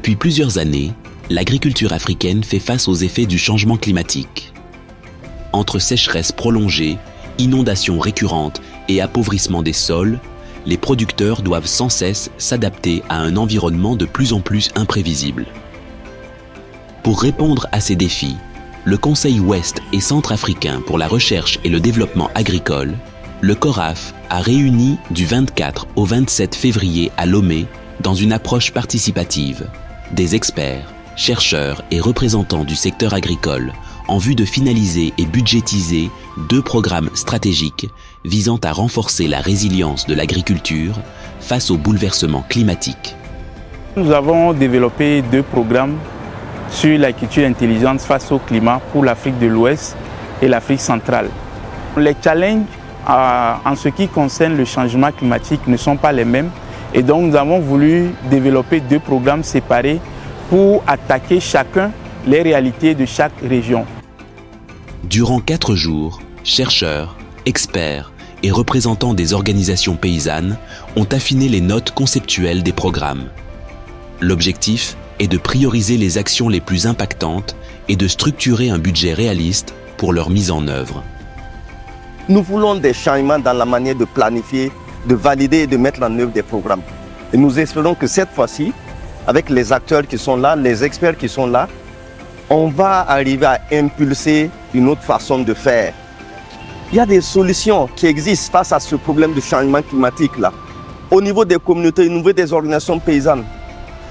Depuis plusieurs années, l'agriculture africaine fait face aux effets du changement climatique. Entre sécheresse prolongée, inondations récurrentes et appauvrissement des sols, les producteurs doivent sans cesse s'adapter à un environnement de plus en plus imprévisible. Pour répondre à ces défis, le Conseil ouest et centrafricain pour la recherche et le développement agricole, le CORAF, a réuni du 24 au 27 février à Lomé, dans une approche participative, des experts, chercheurs et représentants du secteur agricole en vue de finaliser et budgétiser 2 programmes stratégiques visant à renforcer la résilience de l'agriculture face aux bouleversements climatiques. Nous avons développé 2 programmes sur l'agriculture intelligente face au climat pour l'Afrique de l'Ouest et l'Afrique centrale. Les challenges en ce qui concerne le changement climatique ne sont pas les mêmes et donc nous avons voulu développer 2 programmes séparés pour attaquer chacun les réalités de chaque région. Durant 4 jours, chercheurs, experts et représentants des organisations paysannes ont affiné les notes conceptuelles des programmes. L'objectif est de prioriser les actions les plus impactantes et de structurer un budget réaliste pour leur mise en œuvre. Nous voulons des changements dans la manière de planifier, de valider et de mettre en œuvre des programmes. Et nous espérons que cette fois-ci, avec les acteurs qui sont là, les experts qui sont là, on va arriver à impulser une autre façon de faire. Il y a des solutions qui existent face à ce problème de changement climatique là, au niveau des communautés, au niveau des organisations paysannes.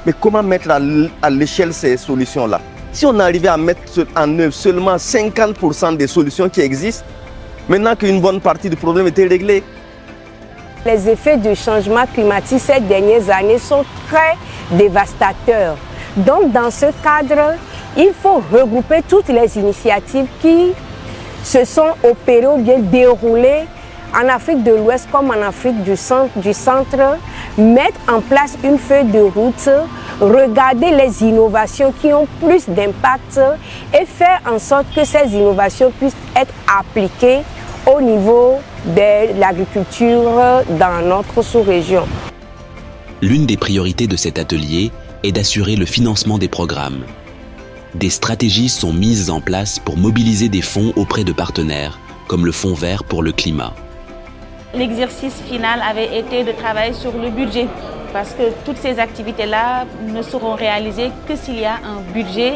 Mais comment mettre à l'échelle ces solutions-là? Si on arrivait à mettre en œuvre seulement 50% des solutions qui existent, maintenant qu'une bonne partie du problème était réglée. Les effets du changement climatique ces dernières années sont très dévastateurs. Donc dans ce cadre, il faut regrouper toutes les initiatives qui se sont opérées ou bien déroulées en Afrique de l'Ouest comme en Afrique du centre, mettre en place une feuille de route, regarder les innovations qui ont plus d'impact et faire en sorte que ces innovations puissent être appliquées au niveau de l'agriculture dans notre sous-région. L'une des priorités de cet atelier est d'assurer le financement des programmes. Des stratégies sont mises en place pour mobiliser des fonds auprès de partenaires, comme le Fonds vert pour le climat. L'exercice final avait été de travailler sur le budget, parce que toutes ces activités-là ne seront réalisées que s'il y a un budget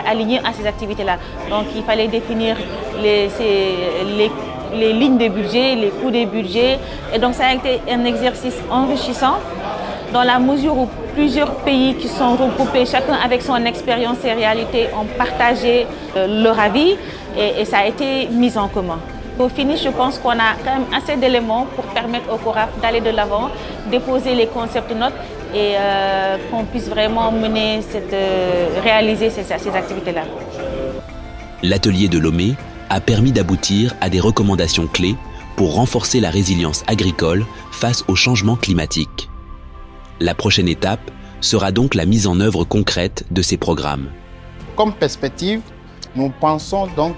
aligné à ces activités-là. Donc il fallait définir les lignes de budget, les coûts des budgets. Et donc ça a été un exercice enrichissant dans la mesure où plusieurs pays qui sont regroupés, chacun avec son expérience et réalité, ont partagé leur avis et ça a été mis en commun. Au finish, je pense qu'on a quand même assez d'éléments pour permettre au CORAF d'aller de l'avant, déposer les concepts notes et qu'on puisse vraiment réaliser ces activités-là. L'atelier de Lomé a permis d'aboutir à des recommandations clés pour renforcer la résilience agricole face au changement climatique. La prochaine étape sera donc la mise en œuvre concrète de ces programmes. Comme perspective, nous pensons donc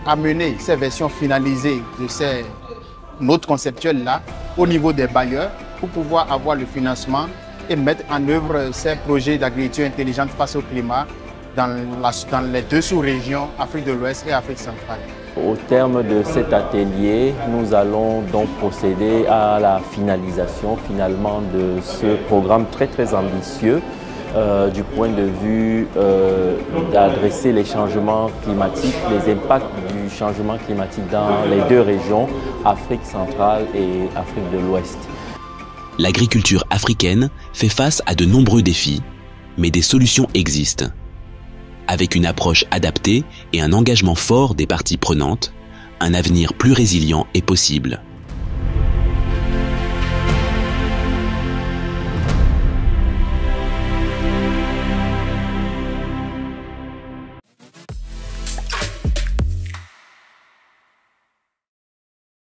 amener ces versions finalisées de ces notes conceptuelles-là au niveau des bailleurs pour pouvoir avoir le financement et mettre en œuvre ces projets d'agriculture intelligente face au climat dans les 2 sous-régions, Afrique de l'Ouest et Afrique centrale. Au terme de cet atelier, nous allons donc procéder à la finalisation finalement de ce programme très ambitieux du point de vue d'adresser les changements climatiques, les impacts du changement climatique dans les 2 régions, Afrique centrale et Afrique de l'Ouest. L'agriculture africaine fait face à de nombreux défis, mais des solutions existent. Avec une approche adaptée et un engagement fort des parties prenantes, un avenir plus résilient est possible.